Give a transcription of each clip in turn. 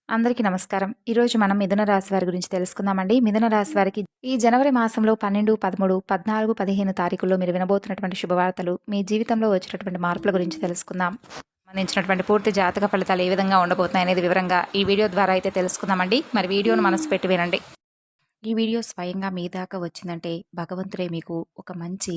అందరికీ నమస్కారం. ఈరోజు మనం మిథున రాశి వారి గురించి తెలుసుకుందామండి. మిథున రాశి వారికి ఈ జనవరి మాసంలో 12, 13, 14, 15 తారీఖుల్లో మీరు వినబోతున్నటువంటి శుభవార్తలు, మీ జీవితంలో వచ్చినటువంటి మార్పుల గురించి తెలుసుకుందాం. సంబంధించినటువంటి పూర్తి జాతక ఫలితాలు ఏ విధంగా ఉండబోతున్నాయి అనేది వివరంగా ఈ వీడియో ద్వారా అయితే తెలుసుకుందామండి. మరి వీడియోను మనసు పెట్టి వినండి. ఈ వీడియో స్వయంగా మీ దాకా వచ్చిందంటే భగవంతుడే మీకు ఒక మంచి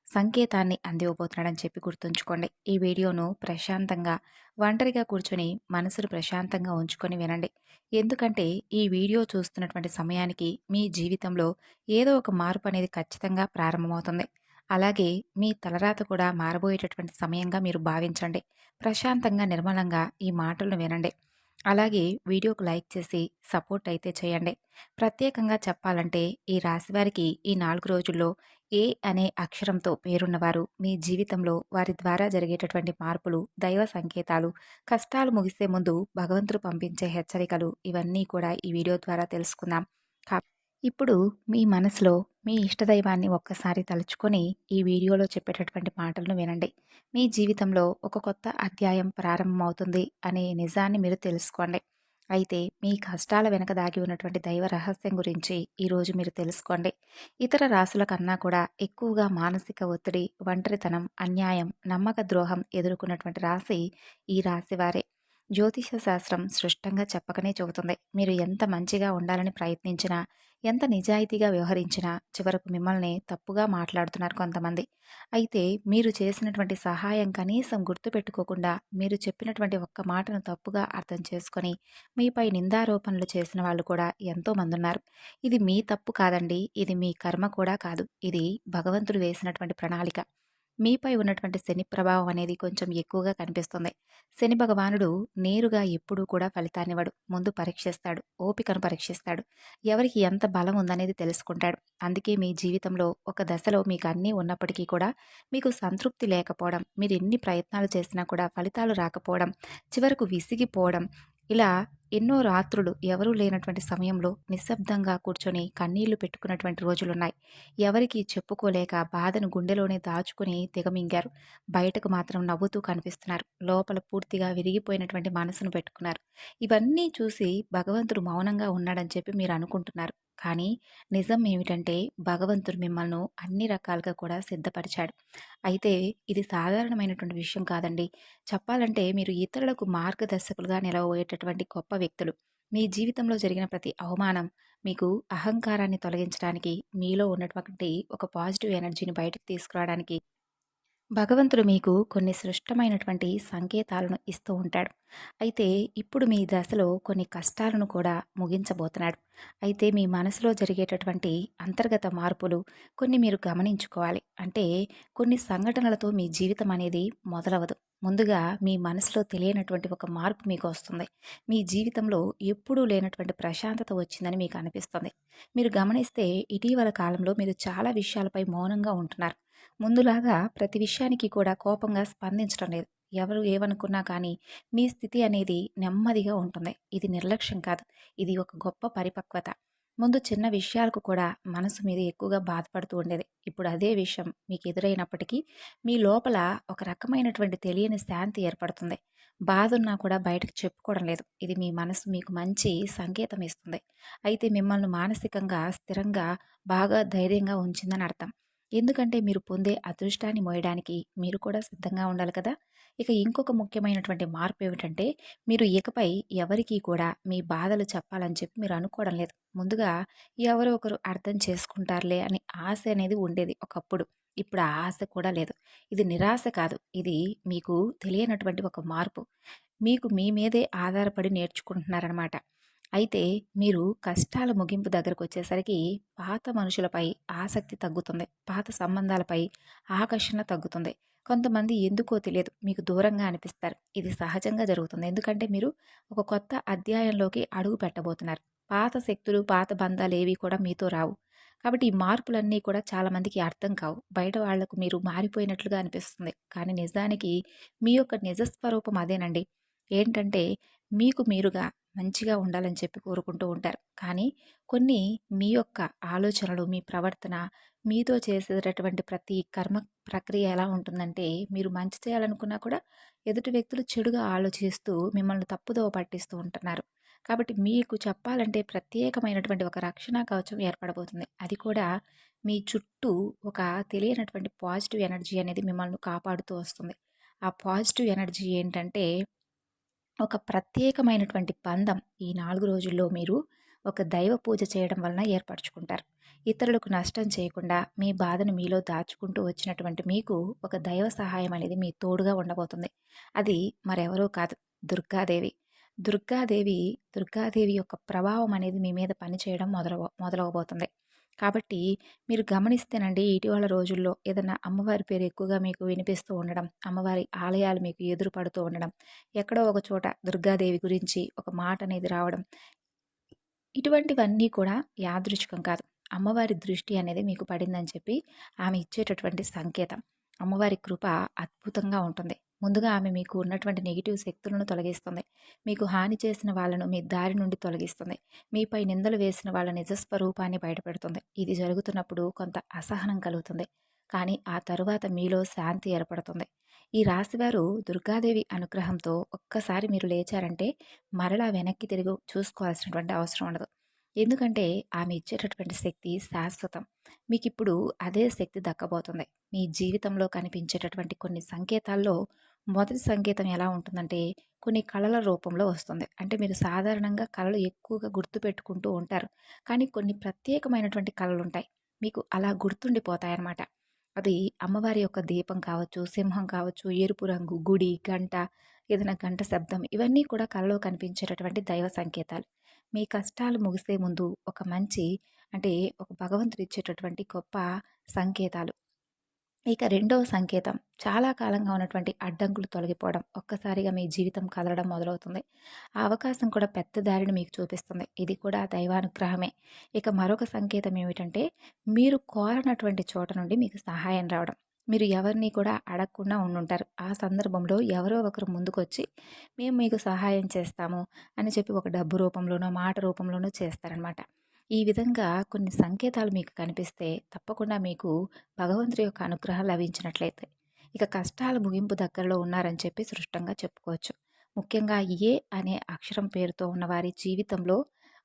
సంకేతాన్ని అందివ్వబోతున్నాడని చెప్పి గుర్తుంచుకోండి. ఈ వీడియోను ప్రశాంతంగా ఒంటరిగా కూర్చొని మనసును ప్రశాంతంగా ఉంచుకొని వినండి. ఎందుకంటే ఈ వీడియో చూస్తున్నటువంటి సమయానికి మీ జీవితంలో ఏదో ఒక మార్పు అనేది ఖచ్చితంగా ప్రారంభమవుతుంది. అలాగే మీ తలరాత కూడా మారబోయేటటువంటి సమయంగా మీరు భావించండి. ప్రశాంతంగా నిర్మలంగా ఈ మాటలను వినండి. అలాగే వీడియోకు లైక్ చేసి సపోర్ట్ అయితే చేయండి. ప్రత్యేకంగా చెప్పాలంటే ఈ రాశివారికి ఈ 4 రోజుల్లో ఏ అనే అక్షరంతో పేరున్నవారు మీ జీవితంలో వారి ద్వారా జరిగేటటువంటి మార్పులు, దైవ సంకేతాలు, కష్టాలు ముగిసే ముందు భగవంతుడు పంపించే హెచ్చరికలు ఇవన్నీ కూడా ఈ వీడియో ద్వారా తెలుసుకుందాం. ఇప్పుడు మీ మనసులో మీ ఇష్టదైవాన్ని ఒక్కసారి తలుచుకొని ఈ వీడియోలో చెప్పేటటువంటి మాటలను వినండి. మీ జీవితంలో ఒక కొత్త అధ్యాయం ప్రారంభమవుతుంది అనే నిజాన్ని మీరు తెలుసుకోండి. అయితే మీ కష్టాల వెనక దాగి ఉన్నటువంటి దైవ రహస్యం గురించి ఈరోజు మీరు తెలుసుకోండి. ఇతర రాశుల కన్నా కూడా ఎక్కువగా మానసిక ఒత్తిడి, ఒంటరితనం, అన్యాయం, నమ్మక ద్రోహం ఎదుర్కొన్నటువంటి రాశి ఈ రాశి వారే. జ్యోతిష శాస్త్రం స్పష్టంగా చెప్పకనే చెబుతుంది. మీరు ఎంత మంచిగా ఉండాలని ప్రయత్నించినా, ఎంత నిజాయితీగా వ్యవహరించినా చివరకు మిమ్మల్ని తప్పుగా మాట్లాడుతున్నారు కొంతమంది. అయితే మీరు చేసినటువంటి సహాయం కనీసం గుర్తుపెట్టుకోకుండా మీరు చెప్పినటువంటి ఒక్క మాటను తప్పుగా అర్థం చేసుకొని మీపై నిందారోపణలు చేసిన వాళ్ళు కూడా ఎంతోమంది ఉన్నారు. ఇది మీ తప్పు కాదండి. ఇది మీ కర్మ కూడా కాదు. ఇది భగవంతుడు వేసినటువంటి ప్రణాళిక. మీపై ఉన్నటువంటి శని ప్రభావం అనేది కొంచెం ఎక్కువగా కనిపిస్తుంది. శని భగవానుడు నేరుగా ఎప్పుడూ కూడా ఫలితాన్నివ్వడు. ముందు పరీక్షిస్తాడు, ఓపికను పరీక్షిస్తాడు, ఎవరికి ఎంత బలం ఉందనేది తెలుసుకుంటాడు. అందుకే మీ జీవితంలో ఒక దశలో మీకు అన్నీ ఉన్నప్పటికీ కూడా మీకు సంతృప్తి లేకపోవడం, మీరు ఎన్ని ప్రయత్నాలు చేసినా కూడా ఫలితాలు రాకపోవడం, చివరకు విసిగిపోవడం, ఇలా ఎన్నో రాత్రులు ఎవరూ లేనటువంటి సమయంలో నిశ్శబ్దంగా కూర్చొని కన్నీళ్లు పెట్టుకున్నటువంటి రోజులున్నాయి. ఎవరికీ చెప్పుకోలేక బాధను గుండెలోనే దాచుకుని దిగమింగారు. బయటకు మాత్రం నవ్వుతూ కనిపిస్తున్నారు. లోపల పూర్తిగా విరిగిపోయినటువంటి మనసును పెట్టుకున్నారు. ఇవన్నీ చూసి భగవంతుడు మౌనంగా ఉన్నాడని చెప్పి మీరు అనుకుంటున్నారు. కానీ నిజం ఏమిటంటే భగవంతుడు మిమ్మల్ని అన్ని రకాలుగా కూడా సిద్ధపరిచాడు. అయితే ఇది సాధారణమైనటువంటి విషయం కాదండి. చెప్పాలంటే మీరు ఇతరులకు మార్గదర్శకులుగా నిలవబోయేటటువంటి గొప్ప వ్యక్తులు. మీ జీవితంలో జరిగిన ప్రతి అవమానం మీకు అహంకారాన్ని తొలగించడానికి, మీలో ఉన్నటువంటి ఒక పాజిటివ్ ఎనర్జీని బయటకు తీసుకురావడానికి భగవంతుడు మీకు కొన్ని సృష్టమైనటువంటి సంకేతాలను ఇస్తూ ఉంటాడు. అయితే ఇప్పుడు మీ దశలో కొన్ని కష్టాలను కూడా ముగించబోతున్నాడు. అయితే మీ మనసులో జరిగేటటువంటి అంతర్గత మార్పులు కొన్ని మీరు గమనించుకోవాలి. అంటే కొన్ని సంఘటనలతో మీ జీవితం అనేది మొదలవదు. ముందుగా మీ మనసులో తెలియనటువంటి ఒక మార్పు మీకు వస్తుంది. మీ జీవితంలో ఎప్పుడూ లేనటువంటి ప్రశాంతత వచ్చిందని మీకు అనిపిస్తుంది. మీరు గమనిస్తే ఇటీవల కాలంలో మీరు చాలా విషయాలపై మౌనంగా ఉంటున్నారు. ముందులాగా ప్రతి విషయానికి కూడా కోపంగా స్పందించడం లేదు. ఎవరు ఏమనుకున్నా కానీ మీ స్థితి అనేది నెమ్మదిగా ఉంటుంది. ఇది నిర్లక్ష్యం కాదు. ఇది ఒక గొప్ప పరిపక్వత. ముందు చిన్న విషయాలకు కూడా మనసు మీద ఎక్కువగా బాధపడుతూ ఉండేది. ఇప్పుడు అదే విషయం మీకు ఎదురైనప్పటికీ మీ లోపల ఒక రకమైనటువంటి తెలియని శాంతి ఏర్పడుతుంది. బాధ ఉన్నా కూడా బయటకు చెప్పుకోవడం లేదు. ఇది మీ మనసు మీకు మంచి సంకేతం ఇస్తుంది. అయితే మిమ్మల్ని మానసికంగా స్థిరంగా బాగా ధైర్యంగా ఉంచిందని అర్థం. ఎందుకంటే మీరు పొందే అదృష్టాన్ని మోయడానికి మీరు కూడా సిద్ధంగా ఉండాలి కదా. ఇక ఇంకొక ముఖ్యమైనటువంటి మార్పు ఏమిటంటే మీరు ఇకపై ఎవరికీ కూడా మీ బాధలు చెప్పాలని చెప్పి మీరు అనుకోవడం లేదు. ముందుగా ఎవరో ఒకరు అర్థం చేసుకుంటారులే అని ఆశ అనేది ఉండేది ఒకప్పుడు. ఇప్పుడు ఆ ఆశ కూడా లేదు. ఇది నిరాశ కాదు. ఇది మీకు తెలియనటువంటి ఒక మార్పు. మీకు మీ మీదే ఆధారపడి నేర్చుకుంటున్నారనమాట. అయితే మీరు కష్టాల ముగింపు దగ్గరకు వచ్చేసరికి పాత మనుషులపై ఆసక్తి తగ్గుతుంది. పాత సంబంధాలపై ఆకర్షణ తగ్గుతుంది. కొంతమంది ఎందుకో తెలియదు మీకు దూరంగా అనిపిస్తారు. ఇది సహజంగా జరుగుతుంది. ఎందుకంటే మీరు ఒక కొత్త అధ్యాయంలోకి అడుగు పెట్టబోతున్నారు. పాత శక్తులు, పాత బంధాలు ఏవి కూడా మీతో రావు. కాబట్టి ఈ మార్పులన్నీ కూడా చాలామందికి అర్థం కావు. బయట వాళ్లకు మీరు మారిపోయినట్లుగా అనిపిస్తుంది. కానీ నిజానికి మీ యొక్క నిజస్వరూపం అదేనండి. ఏంటంటే మీకు మీరుగా మంచిగా ఉండాలని చెప్పి కోరుకుంటూ ఉంటారు. కానీ కొన్ని మీ యొక్క ఆలోచనలు, మీ ప్రవర్తన, మీతో చేసేటటువంటి ప్రతి కర్మ ప్రక్రియ ఎలా ఉంటుందంటే, మీరు మంచి చేయాలనుకున్నా కూడా ఎదుటి వ్యక్తులు చెడుగా ఆలోచిస్తూ మిమ్మల్ని తప్పుదోవ పట్టిస్తూ ఉంటున్నారు. కాబట్టి మీకు చెప్పాలంటే ప్రత్యేకమైనటువంటి ఒక రక్షణ కవచం ఏర్పడబోతుంది. అది కూడా మీ చుట్టూ ఒక తెలియనటువంటి పాజిటివ్ ఎనర్జీ అనేది మిమ్మల్ని కాపాడుతూ వస్తుంది. ఆ పాజిటివ్ ఎనర్జీ ఏంటంటే ఒక ప్రత్యేకమైనటువంటి బంధం ఈ 4 రోజుల్లో మీరు ఒక దైవ పూజ చేయడం వలన ఏర్పరచుకుంటారు. ఇతరులకు నష్టం చేయకుండా మీ బాధను మీలో దాచుకుంటూ వచ్చినటువంటి మీకు ఒక దైవ సహాయం అనేది మీ తోడుగా ఉండబోతుంది. అది మరెవరో కాదు, దుర్గాదేవి. దుర్గాదేవి దుర్గాదేవి యొక్క ప్రభావం అనేది మీ మీద పనిచేయడం మొదలవబోతుంది. కాబట్టి మీరు గమనిస్తేనండి, ఇటీవల రోజుల్లో ఏదైనా అమ్మవారి పేరు ఎక్కువగా మీకు వినిపిస్తూ ఉండడం, అమ్మవారి ఆలయాలు మీకు ఎదురు పడుతూ ఉండడం, ఎక్కడో ఒక చోట దుర్గాదేవి గురించి ఒక మాట అనేది రావడం, ఇటువంటివన్నీ కూడా యాదృచ్ఛికం కాదు. అమ్మవారి దృష్టి అనేది మీకు పడిందని చెప్పి ఆమె ఇచ్చేటటువంటి సంకేతం. అమ్మవారి కృప అద్భుతంగా ఉంటుంది. ముందుగా ఆమె మీకు ఉన్నటువంటి నెగిటివ్ శక్తులను తొలగిస్తుంది. మీకు హాని చేసిన వాళ్ళను మీ దారి నుండి తొలగిస్తుంది. మీపై నిందలు వేసిన వాళ్ళ నిజస్వరూపాన్ని బయటపెడుతుంది. ఇది జరుగుతున్నప్పుడు కొంత అసహనం కలుగుతుంది. కానీ ఆ తరువాత మీలో శాంతి ఏర్పడుతుంది. ఈ రాశివారు దుర్గాదేవి అనుగ్రహంతో ఒక్కసారి మీరు లేచారంటే మరలా వెనక్కి తిరిగి చూసుకోవాల్సినటువంటి అవసరం ఉండదు. ఎందుకంటే ఆమె ఇచ్చేటటువంటి శక్తి శాశ్వతం. మీకు ఇప్పుడు అదే శక్తి దక్కబోతుంది. మీ జీవితంలో కనిపించేటటువంటి కొన్ని సంకేతాల్లో మొదటి సంకేతం ఎలా ఉంటుందంటే, కొన్ని కళల రూపంలో వస్తుంది. అంటే మీరు సాధారణంగా కళలు ఎక్కువగా గుర్తుపెట్టుకుంటూ ఉంటారు. కానీ కొన్ని ప్రత్యేకమైనటువంటి కళలు ఉంటాయి, మీకు అలా గుర్తుండిపోతాయన్నమాట. అది అమ్మవారి యొక్క దీపం కావచ్చు, సింహం కావచ్చు, ఎరుపు రంగు, గుడి, గంట, ఏదైనా గంట శబ్దం, ఇవన్నీ కూడా కలలో కనిపించేటటువంటి దైవ సంకేతాలు. మీ కష్టాలు ముగిసే ముందు ఒక మంచి, అంటే ఒక భగవంతుడు ఇచ్చేటటువంటి గొప్ప సంకేతాలు. ఇక రెండవ సంకేతం, చాలా కాలంగా ఉన్నటువంటి అడ్డంకులు తొలగిపోవడం, ఒక్కసారిగా మీ జీవితం కదలడం మొదలవుతుంది. ఆ అవకాశం కూడా పెద్ద దారిని మీకు చూపిస్తుంది. ఇది కూడా దైవానుగ్రహమే. ఇక మరొక సంకేతం ఏమిటంటే, మీరు కోరనటువంటి చోట నుండి మీకు సహాయం రావడం. మీరు ఎవరిని కూడా అడగకుండా ఉండుంటారు. ఆ సందర్భంలో ఎవరో ఒకరు ముందుకొచ్చి మేము మీకు సహాయం చేస్తాము అని చెప్పి ఒక డబ్బు రూపంలోనో, మాట రూపంలోనో చేస్తారనమాట. ఈ విధంగా కొన్ని సంకేతాలు మీకు కనిపిస్తే తప్పకుండా మీకు భగవంతుడి యొక్క అనుగ్రహం లభించినట్లయితే ఇక కష్టాల ముగింపు దగ్గరలో ఉన్నారని చెప్పి స్పష్టంగా చెప్పుకోవచ్చు. ముఖ్యంగా ఏ అనే అక్షరం పేరుతో ఉన్న వారి జీవితంలో,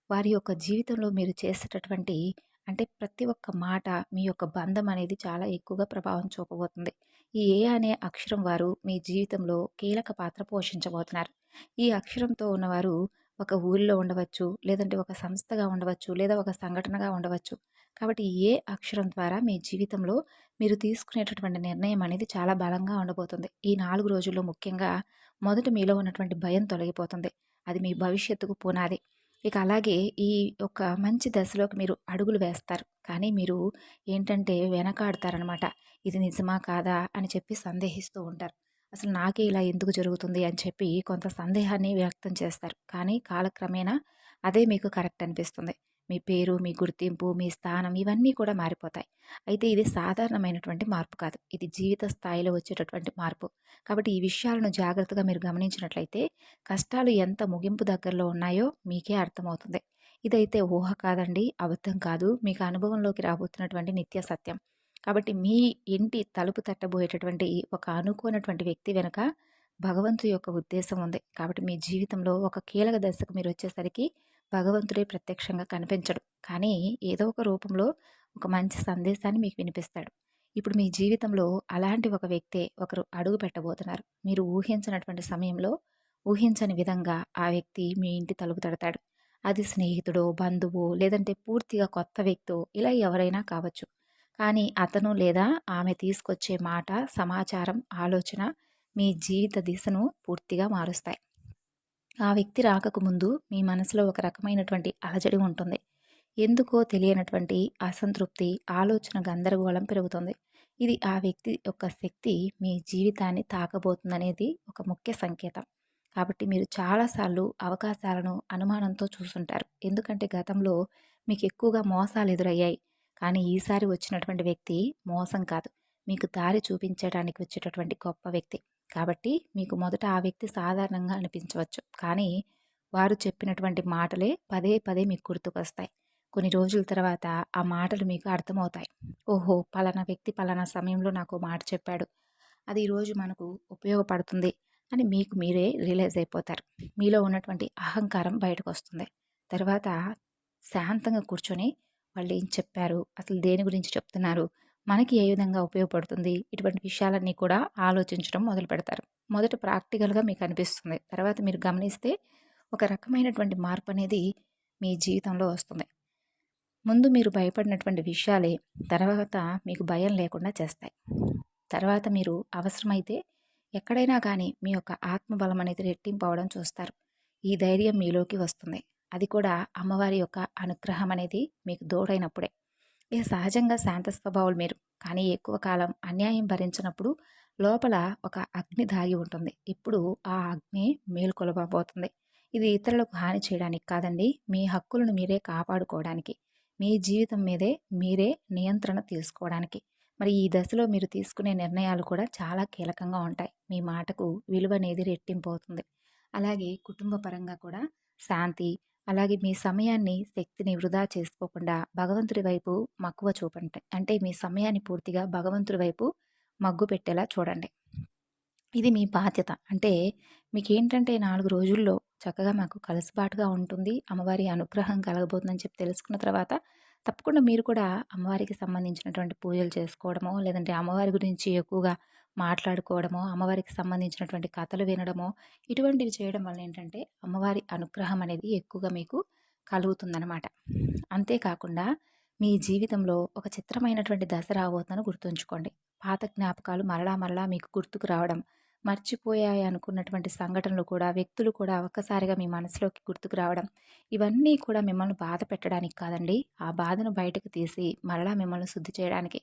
వారి యొక్క జీవితంలో మీరు చేసేటటువంటి, అంటే ప్రతి ఒక్క మాట మీ యొక్క బంధం అనేది చాలా ఎక్కువగా ప్రభావం చూపబోతుంది. ఈ ఏ అనే అక్షరం వారు మీ జీవితంలో కీలక పాత్ర పోషించబోతున్నారు. ఈ అక్షరంతో ఉన్నవారు ఒక ఊరిలో ఉండవచ్చు, లేదంటే ఒక సంస్థగా ఉండవచ్చు, లేదా ఒక సంఘటనగా ఉండవచ్చు. కాబట్టి ఏ అక్షరం ద్వారా మీ జీవితంలో మీరు తీసుకునేటటువంటి నిర్ణయం అనేది చాలా బలంగా ఉండబోతుంది. ఈ 4 రోజుల్లో ముఖ్యంగా మొదట మీలో ఉన్నటువంటి భయం తొలగిపోతుంది. అది మీ భవిష్యత్తుకు పునాది. ఇక అలాగే ఈ ఒక మంచి దశలోకి మీరు అడుగులు వేస్తారు. కానీ మీరు ఏంటంటే వెనకాడతారనమాట. ఇది నిజమా కాదా అని చెప్పి సందేహిస్తూ ఉంటారు. అసలు నాకే ఇలా ఎందుకు జరుగుతుంది అని చెప్పి కొంత సందేహాన్ని వ్యక్తం చేస్తారు. కానీ కాలక్రమేణా అదే మీకు కరెక్ట్ అనిపిస్తుంది. మీ పేరు, మీ గుర్తింపు, మీ స్థానం, ఇవన్నీ కూడా మారిపోతాయి. అయితే ఇది సాధారణమైనటువంటి మార్పు కాదు. ఇది జీవిత స్థాయిలో వచ్చేటటువంటి మార్పు. కాబట్టి ఈ విషయాలను జాగ్రత్తగా మీరు గమనించినట్లయితే కష్టాలు ఎంత ముగింపు దగ్గరలో ఉన్నాయో మీకే అర్థమవుతుంది. ఇదైతే ఊహ కాదండి, అబద్ధం కాదు. మీకు అనుభవంలోకి రాబోతున్నటువంటి నిత్య సత్యం. కాబట్టి మీ ఇంటి తలుపు తట్టబోయేటటువంటి ఒక అనుకోనటువంటి వ్యక్తి వెనుక భగవంతుడి యొక్క ఉద్దేశం ఉంది. కాబట్టి మీ జీవితంలో ఒక కీలక దశకు మీరు వచ్చేసరికి భగవంతుడే ప్రత్యక్షంగా కనిపించడు. కానీ ఏదో ఒక రూపంలో ఒక మంచి సందేశాన్ని మీకు వినిపిస్తాడు. ఇప్పుడు మీ జీవితంలో అలాంటి ఒక వ్యక్తే ఒకరు అడుగు పెట్టబోతున్నారు. మీరు ఊహించినటువంటి సమయంలో, ఊహించని విధంగా ఆ వ్యక్తి మీ ఇంటి తలుపు తడతాడు. అది స్నేహితుడో, బంధువో, లేదంటే పూర్తిగా కొత్త వ్యక్తో, ఇలా ఎవరైనా కావచ్చు. కానీ అతను లేదా ఆమె తీసుకొచ్చే మాట, సమాచారం, ఆలోచన మీ జీవిత దిశను పూర్తిగా మారుస్తాయి. ఆ వ్యక్తి రాకకు ముందు మీ మనసులో ఒక రకమైనటువంటి అలజడి ఉంటుంది. ఎందుకో తెలియనటువంటి అసంతృప్తి, ఆలోచన గందరగోళం పెరుగుతుంది. ఇది ఆ వ్యక్తి యొక్క శక్తి మీ జీవితాన్ని తాకబోతుందనేది ఒక ముఖ్య సంకేతం. కాబట్టి మీరు చాలాసార్లు అవకాశాలను అనుమానంతో చూసుంటారు. ఎందుకంటే గతంలో మీకు ఎక్కువగా మోసాలు ఎదురయ్యాయి. కానీ ఈసారి వచ్చినటువంటి వ్యక్తి మోసం కాదు, మీకు దారి చూపించడానికి వచ్చేటటువంటి గొప్ప వ్యక్తి. కాబట్టి మీకు మొదట ఆ వ్యక్తి సాధారణంగా అనిపించవచ్చు. కానీ వారు చెప్పినటువంటి మాటలే పదే పదే మీకు గుర్తుకొస్తాయి. కొన్ని రోజుల తర్వాత ఆ మాటలు మీకు అర్థమవుతాయి. ఓహో! పలానా వ్యక్తి పలానా సమయంలో నాకో మాట చెప్పాడు. అది ఈరోజు మనకు ఉపయోగపడుతుంది అని మీకు మీరే రియలైజ్ అయిపోతారు. మీలో ఉన్నటువంటి అహంకారం బయటకొస్తుంది. తర్వాత శాంతంగా కూర్చొని వాళ్ళేం చెప్పారు? అసలు దేని గురించి చెప్తున్నారు? మనకి ఏ విధంగా ఉపయోగపడుతుంది? ఇటువంటి విషయాలన్నీ కూడా ఆలోచించడం మొదలుపెడతారు. మొదట ప్రాక్టికల్‌గా మీకనిపిస్తుంది. తర్వాత మీరు గమనిస్తే ఒక రకమైనటువంటి మార్పనేది మీ జీవితంలో వస్తుంది. ముందు మీరు భయపడినటువంటి విషయాలే తర్వాత మీకు భయం లేకుండా చేస్తాయి. తర్వాత మీరు అవసరమైతే ఎక్కడైనా కానీ మీ యొక్క ఆత్మబలం అనేది రెట్టింపు అవ్వడం చూస్తారు. ఈ ధైర్యం మీలోకి వస్తుంది. అది కూడా అమ్మవారి యొక్క అనుగ్రహం అనేది మీకు తోడైనప్పుడే. ఇక సహజంగా శాంత స్వభావులు మీరు. కానీ ఎక్కువ కాలం అన్యాయం భరించినప్పుడు లోపల ఒక అగ్ని దాగి ఉంటుంది. ఇప్పుడు ఆ అగ్ని మేలుకొలవబోతుంది. ఇది ఇతరులకు హాని చేయడానికి కాదండి. మీ హక్కులను మీరే కాపాడుకోవడానికి. మీ జీవితం మీదే మీరే నియంత్రణ తీసుకోవడానికి. మరి ఈ దశలో మీరు తీసుకునే నిర్ణయాలు కూడా చాలా కీలకంగా ఉంటాయి. మీ మాటకు విలువ అనేది రెట్టింపు అవుతుంది. అలాగే కుటుంబ పరంగా కూడా శాంతి, అలాగే మీ సమయాన్ని, శక్తిని వృధా చేసుకోకుండా భగవంతుడి వైపు మక్కువ చూపండి. అంటే మీ సమయాన్ని పూర్తిగా భగవంతుడి వైపు మగ్గు పెట్టేలా చూడండి. ఇది మీ బాధ్యత. అంటే మీకేంటంటే 4 రోజుల్లో చక్కగా మాకు కలుసుబాటుగా ఉంటుంది. అమ్మవారి అనుగ్రహం కలగబోతుందని చెప్పి తెలుసుకున్న తర్వాత తప్పకుండా మీరు కూడా అమ్మవారికి సంబంధించినటువంటి పూజలు చేసుకోవడమో, లేదంటే అమ్మవారి గురించి ఎక్కువగా మాట్లాడుకోవడమో, అమ్మవారికి సంబంధించినటువంటి కథలు వినడమో, ఇటువంటివి చేయడం వల్ల ఏంటంటే అమ్మవారి అనుగ్రహం అనేది ఎక్కువగా మీకు కలుగుతుందనమాట. అంతేకాకుండా మీ జీవితంలో ఒక చిత్రమైనటువంటి దశ రాబోతుందని గుర్తుంచుకోండి. పాత జ్ఞాపకాలు మరలా మరలా మీకు గుర్తుకు రావడం, మర్చిపోయాయి అనుకున్నటువంటి సంఘటనలు కూడా, వ్యక్తులు కూడా ఒక్కసారిగా మీ మనసులోకి గుర్తుకు రావడం, ఇవన్నీ కూడా మిమ్మల్ని బాధ పెట్టడానికి కాదండి. ఆ బాధను బయటకు తీసి మరలా మిమ్మల్ని శుద్ధి చేయడానికి.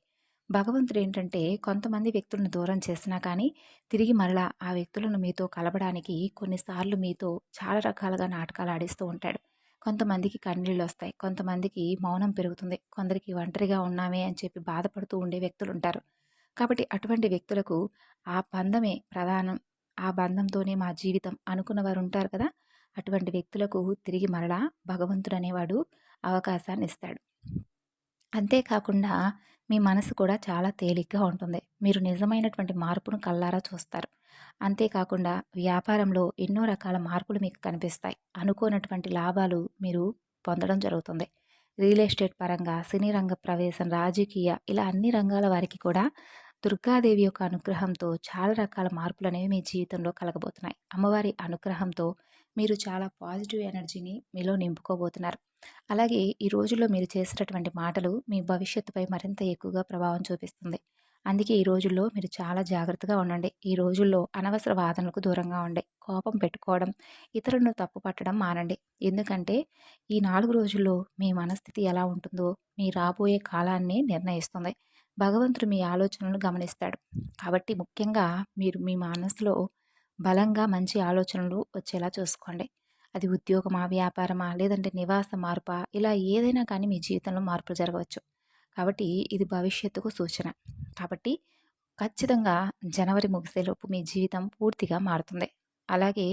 భగవంతుడు ఏంటంటే కొంతమంది వ్యక్తులను దూరం చేసినా కానీ తిరిగి మరలా ఆ వ్యక్తులను మీతో కలపడానికి కొన్నిసార్లు మీతో చాలా రకాలుగా నాటకాలు ఆడిస్తూ ఉంటాడు. కొంతమందికి కన్నీళ్ళొస్తాయి. కొంతమందికి మౌనం పెరుగుతుంది. కొందరికి ఒంటరిగా ఉన్నామే అని చెప్పి బాధపడుతూ ఉండే వ్యక్తులుంటారు. కాబట్టి అటువంటి వ్యక్తులకు ఆ బంధమే ప్రధానం. ఆ బంధంతోనే మా జీవితం అనుకున్న వారుంటారు కదా! అటువంటి వ్యక్తులకు తిరిగి మరలా భగవంతుడనేవాడు అవకాశాన్నిస్తాడు. అంతేకాకుండా మీ మనసు కూడా చాలా తేలిగ్గా ఉంటుంది. మీరు నిజమైనటువంటి మార్పును కళ్ళారా చూస్తారు. అంతేకాకుండా వ్యాపారంలో ఎన్నో రకాల మార్పులు మీకు కనిపిస్తాయి. అనుకోనటువంటి లాభాలు మీరు పొందడం జరుగుతుంది. రియల్ ఎస్టేట్ పరంగా, సినీ రంగ ప్రవేశం, రాజకీయ ఇలా అన్ని రంగాల వారికి కూడా దుర్గాదేవి యొక్క అనుగ్రహంతో చాలా రకాల మార్పులనేవి మీ జీవితంలో కలగబోతున్నాయి. అమ్మవారి అనుగ్రహంతో మీరు చాలా పాజిటివ్ ఎనర్జీని మీలో నింపుకోబోతున్నారు. అలాగే ఈ రోజుల్లో మీరు చేసేటటువంటి మాటలు మీ భవిష్యత్తుపై మరింత ఎక్కువగా ప్రభావం చూపిస్తుంది. అందుకే ఈ రోజుల్లో మీరు చాలా జాగ్రత్తగా ఉండండి. ఈ రోజుల్లో అనవసర వాదనలకు దూరంగా ఉండి, కోపం పెట్టుకోవడం, ఇతరులను తప్పు పట్టడం మానండి. ఎందుకంటే ఈ 4 రోజుల్లో మీ మనస్థితి ఎలా ఉంటుందో మీ రాబోయే కాలాన్ని నిర్ణయిస్తుంది. భగవంతుడు మీ ఆలోచనలను గమనిస్తాడు. కాబట్టి ముఖ్యంగా మీరు మీ మనసులో బలంగా మంచి ఆలోచనలు వచ్చేలా చూసుకోండి. అది ఉద్యోగమా, వ్యాపారమా, లేదంటే నివాస మార్పా, ఇలా ఏదైనా కానీ మీ జీవితంలో మార్పులు జరగవచ్చు. కాబట్టి ఇది భవిష్యత్తుకు సూచన. కాబట్టి ఖచ్చితంగా జనవరి ముగిసేలోపు మీ జీవితం పూర్తిగా మారుతుంది. అలాగే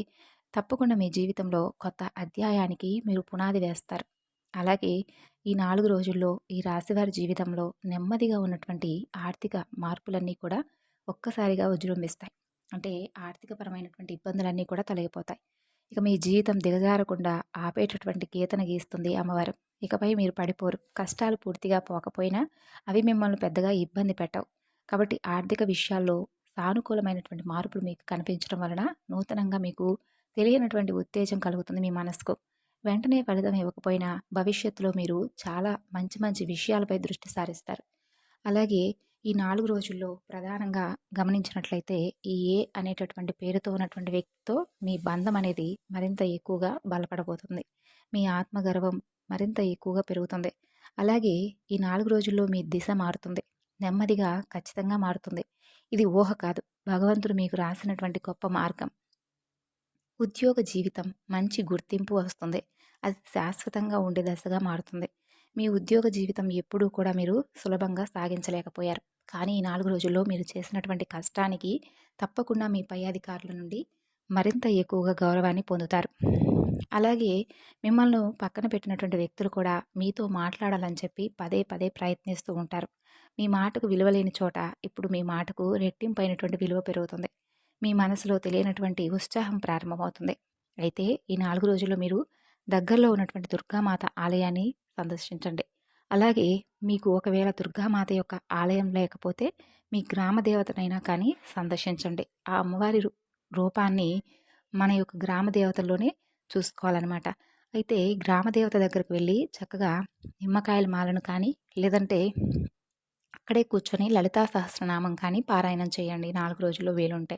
తప్పకుండా మీ జీవితంలో కొత్త అధ్యాయానికి మీరు పునాది వేస్తారు. అలాగే ఈ 4 రోజుల్లో ఈ రాశివారి జీవితంలో నెమ్మదిగా ఉన్నటువంటి ఆర్థిక మార్పులన్నీ కూడా ఒక్కసారిగా విజృంభిస్తాయి. అంటే ఆర్థికపరమైనటువంటి ఇబ్బందులన్నీ కూడా తొలగిపోతాయి. ఇక మీ జీవితం దిగజారకుండా ఆపేటటువంటి గీతను గీస్తుంది అమ్మవారు. ఇకపై మీరు పడిపోరు. కష్టాలు పూర్తిగా పోకపోయినా అవి మిమ్మల్ని పెద్దగా ఇబ్బంది పెట్టవు. కాబట్టి ఆర్థిక విషయాల్లో సానుకూలమైనటువంటి మార్పులు మీకు కనిపించడం వలన నూతనంగా మీకు తెలియనటువంటి ఉత్తేజం కలుగుతుంది మీ మనసుకు. వెంటనే ఫలితం ఇవ్వకపోయినా భవిష్యత్తులో మీరు చాలా మంచి మంచి విషయాలపై దృష్టి సారిస్తారు. అలాగే ఈ 4 రోజుల్లో ప్రధానంగా గమనించినట్లయితే ఈ ఏ అనేటటువంటి పేరుతో ఉన్నటువంటి వ్యక్తితో మీ బంధం అనేది మరింత ఎక్కువగా బలపడబోతుంది. మీ ఆత్మగర్వం మరింత ఎక్కువగా పెరుగుతుంది. అలాగే ఈ 4 రోజుల్లో మీ దిశ మారుతుంది. నెమ్మదిగా ఖచ్చితంగా మారుతుంది. ఇది ఊహ కాదు. భగవంతుడు మీకు రాసినటువంటి గొప్ప మార్గం. ఉద్యోగ జీవితం మంచి గుర్తింపు వస్తుంది. అది శాశ్వతంగా ఉండే దశగా మారుతుంది. మీ ఉద్యోగ జీవితం ఎప్పుడూ కూడా మీరు సులభంగా సాగించలేకపోయారు. కానీ ఈ 4 రోజుల్లో మీరు చేసినటువంటి కష్టానికి తప్పకుండా మీ పై అధికారుల నుండి మరింత ఎక్కువగా గౌరవాన్ని పొందుతారు. అలాగే మిమ్మల్ని పక్కన పెట్టినటువంటి వ్యక్తులు కూడా మీతో మాట్లాడాలని చెప్పి పదే పదే ప్రయత్నిస్తూ ఉంటారు. మీ మాటకు విలువ లేని చోట ఇప్పుడు మీ మాటకు రెట్టింపైనటువంటి విలువ పెరుగుతుంది. మీ మనసులో తెలియనటువంటి ఉత్సాహం ప్రారంభమవుతుంది. అయితే ఈ 4 రోజుల్లో మీరు దగ్గరలో ఉన్నటువంటి దుర్గామాత ఆలయాన్ని సందర్శించండి. అలాగే మీకు ఒకవేళ దుర్గామాత యొక్క ఆలయం లేకపోతే మీ గ్రామ దేవతనైనా కానీ సందర్శించండి. ఆ అమ్మవారి రూపాన్ని మన యొక్క గ్రామ దేవతల్లోనే చూసుకోవాలన్నమాట. అయితే గ్రామ దేవత దగ్గరికి వెళ్ళి చక్కగా నిమ్మకాయల మాలను కానీ లేదంటే అక్కడే కూర్చొని లలితా సహస్రనామం కానీ పారాయణం చేయండి 4 రోజుల్లో వీలుంటే.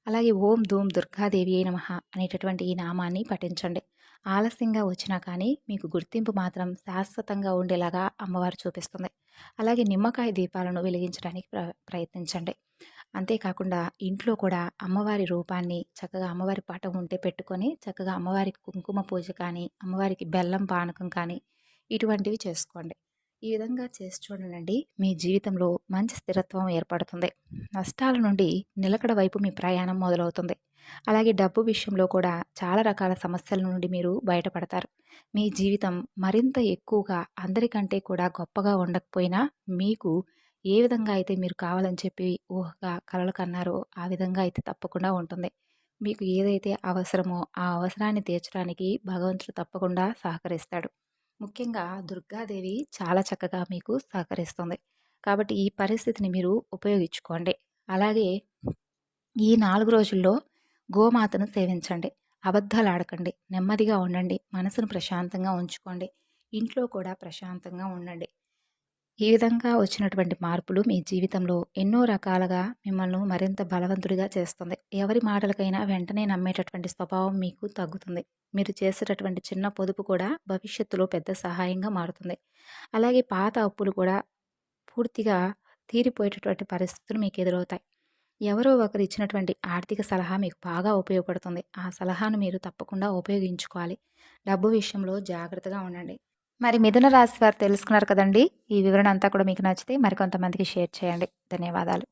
అలాగే ఓం ధూమ్ దుర్గాదేవి అయి నమః అనేటటువంటి ఈ నామాన్ని పఠించండి. ఆలస్యంగా వచ్చినా కానీ మీకు గుర్తింపు మాత్రం శాశ్వతంగా ఉండేలాగా అమ్మవారు చూపిస్తుంది. అలాగే నిమ్మకాయ దీపాలను వెలిగించడానికి ప్రయత్నించండి. అంతేకాకుండా ఇంట్లో కూడా అమ్మవారి రూపాన్ని చక్కగా అమ్మవారి పటం ఉంటే పెట్టుకొని చక్కగా అమ్మవారికి కుంకుమ పూజ కానీ అమ్మవారికి బెల్లం పానకం కానీ ఇటువంటివి చేసుకోండి. ఈ విధంగా చేసి చూడండి, మీ జీవితంలో మంచి స్థిరత్వం ఏర్పడుతుంది. నష్టాల నుండి నిలకడ వైపు మీ ప్రయాణం మొదలవుతుంది. అలాగే డబ్బు విషయంలో కూడా చాలా రకాల సమస్యల నుండి మీరు బయటపడతారు. మీ జీవితం మరింత ఎక్కువగా అందరికంటే కూడా గొప్పగా ఉండకపోయినా మీకు ఏ విధంగా అయితే మీరు కావాలని చెప్పి ఊహగా కలలు కన్నారో ఆ విధంగా అయితే తప్పకుండా ఉంటుంది. మీకు ఏదైతే అవసరమో ఆ అవసరాన్ని తీర్చడానికి భగవంతుడు తప్పకుండా సహకరిస్తాడు. ముఖ్యంగా దుర్గాదేవి చాలా చక్కగా మీకు సహకరిస్తుంది. కాబట్టి ఈ పరిస్థితిని మీరు ఉపయోగించుకోండి. అలాగే ఈ 4 రోజుల్లో గోమాతను సేవించండి. అబద్ధాలు ఆడకండి. నెమ్మదిగా ఉండండి. మనసును ప్రశాంతంగా ఉంచుకోండి. ఇంట్లో కూడా ప్రశాంతంగా ఉండండి. ఈ విధంగా వచ్చినటువంటి మార్పులు మీ జీవితంలో ఎన్నో రకాలుగా మిమ్మల్ని మరింత బలవంతుడిగా చేస్తుంది. ఎవరి మాటలకైనా వెంటనే నమ్మేటటువంటి స్వభావం మీకు తగ్గుతుంది. మీరు చేసేటటువంటి చిన్న పొదుపు కూడా భవిష్యత్తులో పెద్ద సహాయంగా మారుతుంది. అలాగే పాత అప్పులు కూడా పూర్తిగా తీరిపోయేటటువంటి పరిస్థితులు మీకు ఎదురవుతాయి. ఎవరో ఒకరు ఇచ్చినటువంటి ఆర్థిక సలహా మీకు బాగా ఉపయోగపడుతుంది. ఆ సలహాను మీరు తప్పకుండా ఉపయోగించుకోవాలి. డబ్బు విషయంలో జాగ్రత్తగా ఉండండి. మరి మిథున రాశి వారు తెలుసుకున్నారు కదండి. ఈ వివరణ అంతా కూడా మీకు నచ్చితే మరికొంతమందికి షేర్ చేయండి. ధన్యవాదాలు.